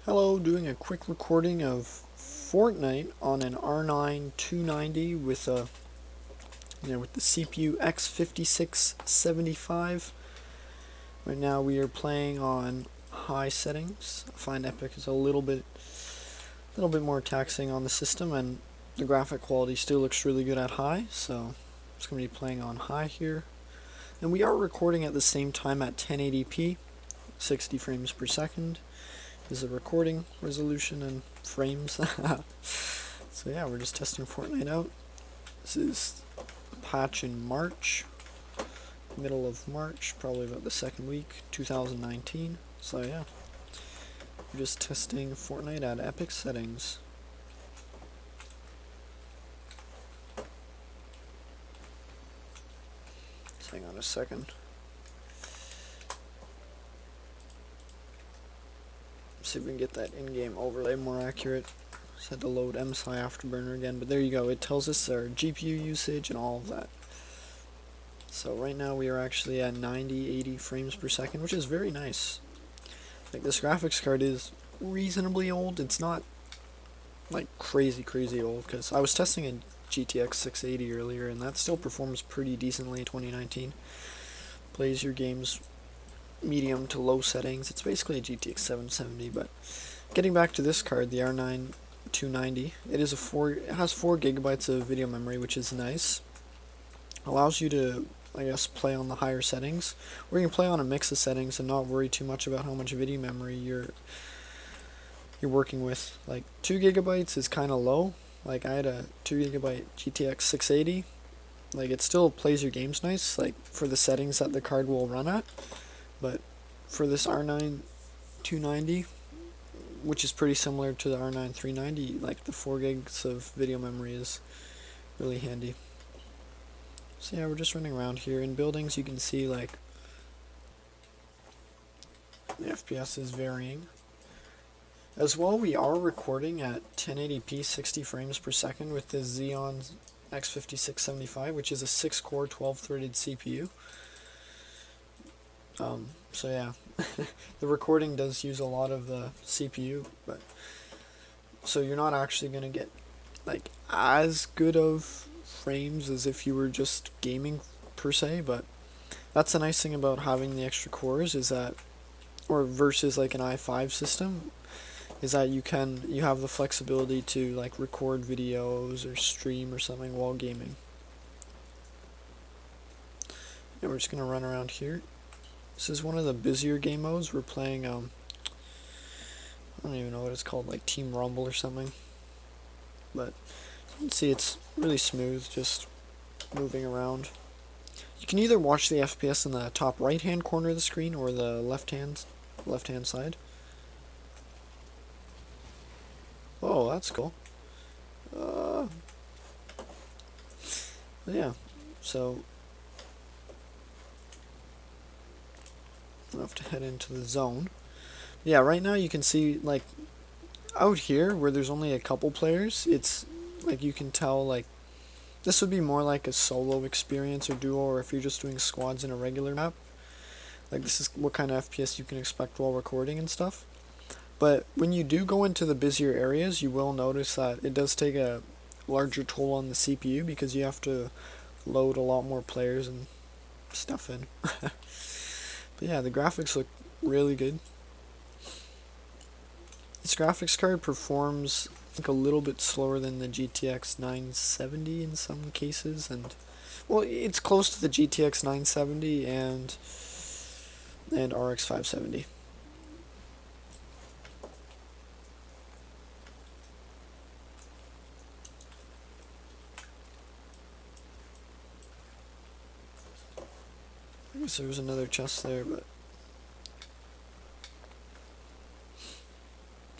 Hello, doing a quick recording of Fortnite on an R9 290 with with the CPU X5675. Right now we are playing on high settings. I find Epic is a little bit more taxing on the system, and the graphic quality still looks really good at high. So I'm just going to be playing on high here, and we are recording at the same time at 1080p, 60 frames per second. Is the recording resolution and frames. So yeah, we're just testing Fortnite out. This is a patch in March, middle of March, probably about the second week, 2019. So yeah, we're just testing Fortnite at Epic settings. Just hang on a second. See if we can get that in-game overlay more accurate. Just had to load MSI Afterburner again, but there you go. It tells us our GPU usage and all of that. So right now we are actually at 80 frames per second, which is very nice. Like, this graphics card is reasonably old. It's not like crazy old, because I was testing a GTX 680 earlier, and that still performs pretty decently in 2019. Plays your games medium to low settings. It's basically a GTX 770, but getting back to this card, the R9 290, it has 4 gigabytes of video memory, which is nice. Allows you to, I guess, play on the higher settings, or you can play on a mix of settings and not worry too much about how much video memory you're working with. Like, 2 gigabytes is kind of low. Like, I had a 2 gigabyte GTX 680. Like, it still plays your games nice, like, for the settings that the card will run at. But for this R9 290, which is pretty similar to the R9 390, like, the 4 gigs of video memory is really handy. So yeah, we're just running around here. In buildings, you can see, like, the FPS is varying. As well, we are recording at 1080p 60 frames per second with the Xeon X5675, which is a 6-core 12-threaded CPU. So yeah, the recording does use a lot of the CPU, but so you're not actually going to get like as good of frames as if you were just gaming per se, but that's the nice thing about having the extra cores, is that, or versus like an i5 system, is that you have the flexibility to like record videos or stream or something while gaming. And we're just going to run around here. This is one of the busier game modes. We're playing, I don't even know what it's called, like Team Rumble or something. But you can see it's really smooth, just moving around. You can either watch the FPS in the top right-hand corner of the screen or the left-hand side. Oh, that's cool. Yeah, so I'll have to head into the zone. Yeah, right now you can see, like, out here where there's only a couple players, it's like you can tell, like, this would be more like a solo experience or duo, or if you're just doing squads in a regular map. Like, this is what kind of FPS you can expect while recording and stuff. But when you do go into the busier areas, you will notice that it does take a larger toll on the CPU, because you have to load a lot more players and stuff in. But yeah, the graphics look really good. This graphics card performs, I think, a little bit slower than the GTX 970 in some cases, and well, it's close to the GTX 970 and RX 570. I guess there was another chest there, but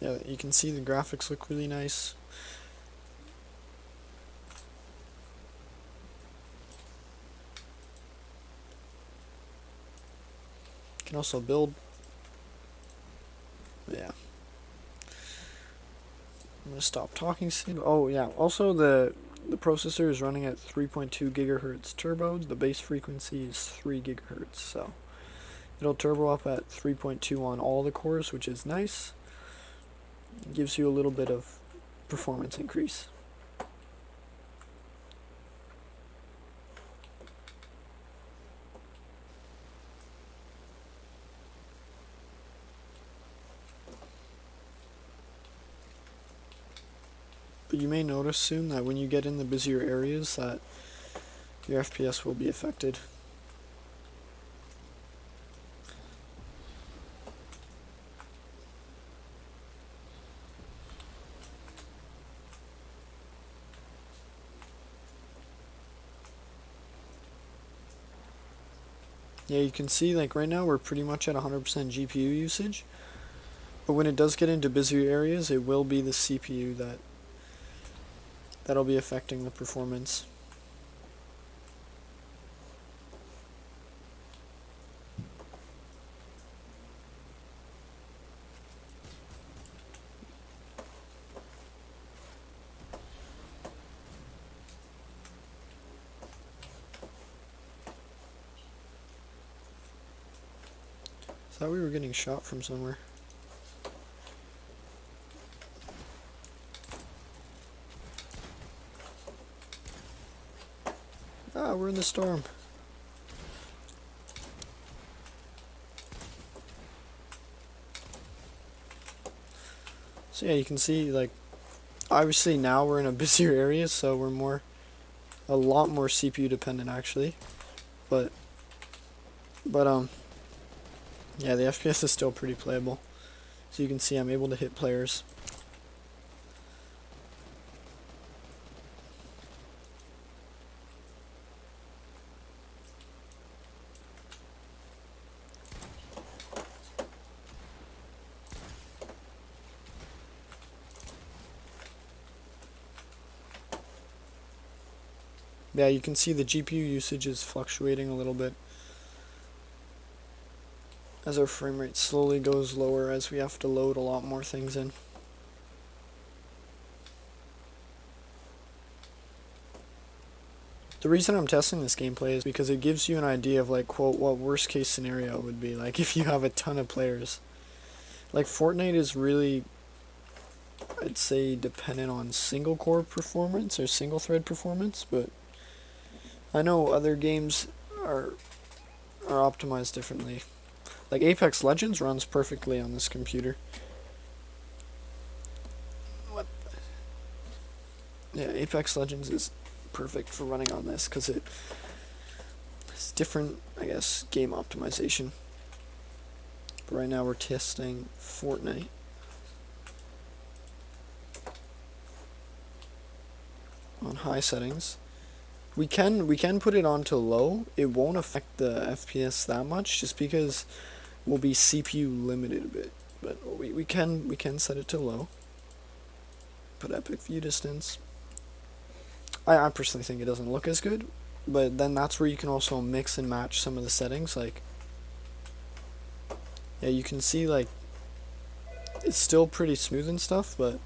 yeah, you can see the graphics look really nice. You can also build. Yeah. I'm gonna stop talking soon. Oh yeah, also the processor is running at 3.2 gigahertz turbo. The base frequency is 3 gigahertz, so it'll turbo up at 3.2 on all the cores, which is nice. It gives you a little bit of performance increase. But you may notice soon that when you get in the busier areas that your FPS will be affected. Yeah, you can see like right now we're pretty much at 100% GPU usage. But when it does get into busier areas, it will be the CPU that'll be affecting the performance. I thought we were getting shot from somewhere. Ah, we're in the storm. So yeah, you can see like obviously now we're in a busier area, so we're a lot more CPU dependent actually. But yeah, the FPS is still pretty playable. So you can see I'm able to hit players. Yeah, you can see the GPU usage is fluctuating a little bit as our frame rate slowly goes lower as we have to load a lot more things in. The reason I'm testing this gameplay is because it gives you an idea of like, quote, what worst case scenario would be like if you have a ton of players. Like Fortnite is really, I'd say, dependent on single core performance or single thread performance, but I know other games are optimized differently. Like Apex Legends runs perfectly on this computer. What? Yeah, Apex Legends is perfect for running on this because it's different, I guess, game optimization. But right now we're testing Fortnite. On high settings. We can put it on to low. It won't affect the FPS that much just because we'll be CPU limited a bit. But we can set it to low. Put epic view distance. I personally think it doesn't look as good, but then that's where you can also mix and match some of the settings. Like, yeah, you can see like it's still pretty smooth and stuff, but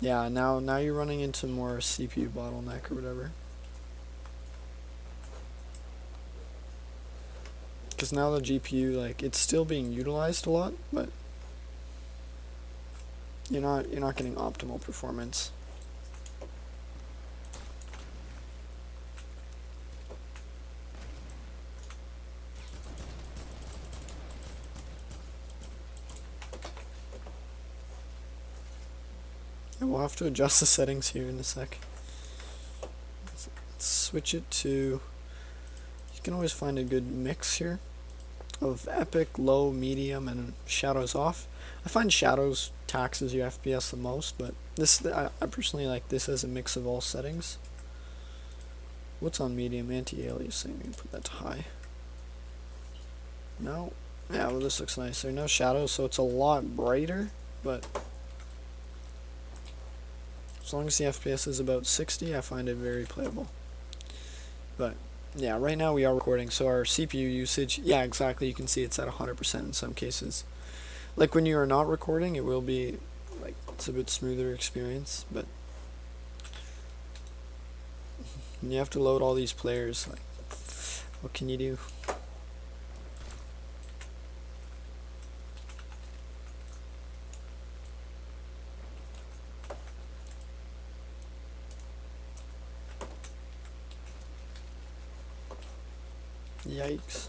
yeah, now you're running into more CPU bottleneck or whatever. Because now the GPU, like, it's still being utilized a lot, but you're not getting optimal performance. And we'll have to adjust the settings here in a sec. Let's switch it to, you can always find a good mix here of epic, low, medium, and shadows off. I find shadows taxes your FPS the most, but this I personally like this as a mix of all settings. What's on medium? Anti-aliasing. We can put that to high. No. Yeah, well, this looks nice. There are no shadows, so it's a lot brighter, but as long as the FPS is about 60, I find it very playable. But yeah, right now we are recording, so our CPU usage, yeah, exactly, you can see it's at 100% in some cases. Like when you are not recording, it will be, like, it's a bit smoother experience, but you have to load all these players, like, what can you do? Yikes.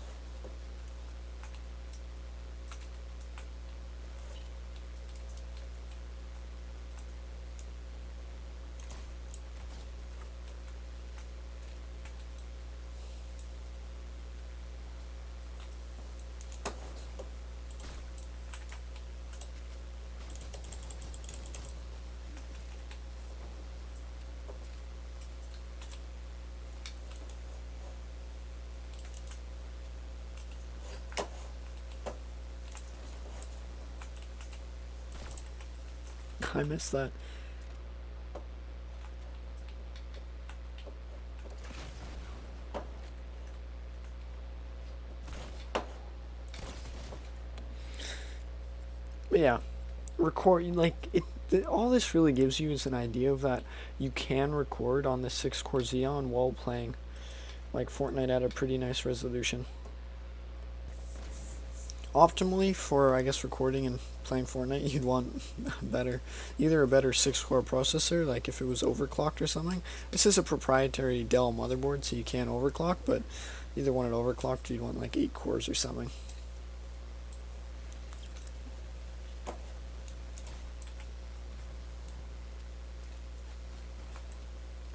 I missed that. But yeah, record, like all this really gives you is an idea of that you can record on the 6-core Xeon while playing like Fortnite at a pretty nice resolution. Optimally for, I guess, recording and playing Fortnite, you'd want either a better 6-core processor, like if it was overclocked or something. This is a proprietary Dell motherboard, so you can't overclock, but either want it overclocked or you'd want like 8 cores or something.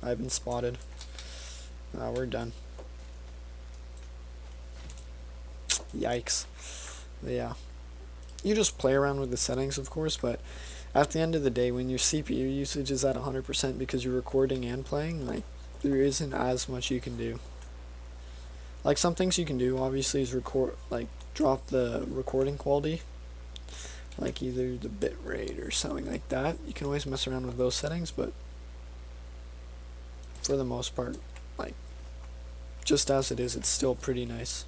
I've been spotted. We're done. Yikes. But yeah. You just play around with the settings, of course, but at the end of the day, when your CPU usage is at 100% because you're recording and playing, like, there isn't as much you can do. Like, some things you can do, obviously, is drop the recording quality, like either the bit rate or something like that. You can always mess around with those settings, but for the most part, like, just as it is, it's still pretty nice.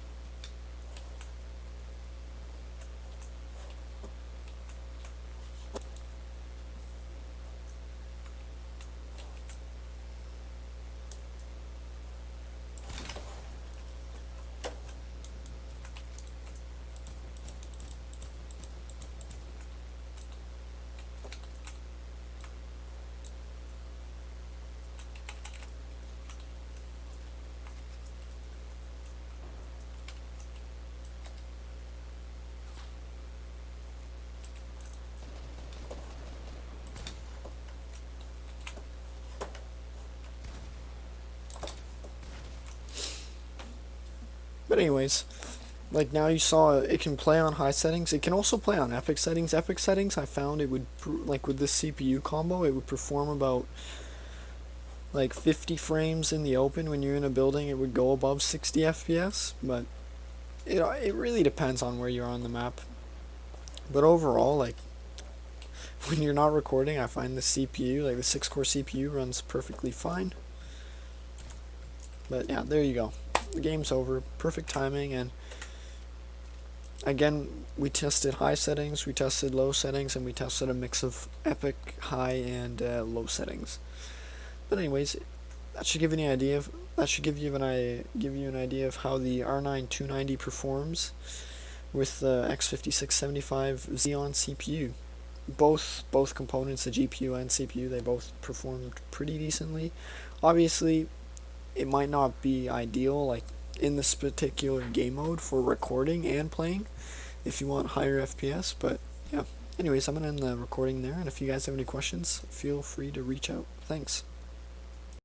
But anyways, like now you saw it can play on high settings. It can also play on epic settings. Epic settings, I found it would, like with this CPU combo, it would perform about like 50 frames in the open. When you're in a building, it would go above 60 FPS, but it really depends on where you are on the map. But overall, like, when you're not recording, I find the CPU, like the 6-core CPU, runs perfectly fine. But yeah, there you go. The game's over. Perfect timing. And again, we tested high settings, we tested low settings, and we tested a mix of epic, high, and low settings. But anyways, that should give you an idea of how the R9 290 performs with the X5675 Xeon CPU. Both components, the GPU and CPU, they both performed pretty decently. Obviously, it might not be ideal, like in this particular game mode, for recording and playing if you want higher FPS, but yeah. Anyways, I'm gonna end the recording there, and if you guys have any questions, feel free to reach out. Thanks.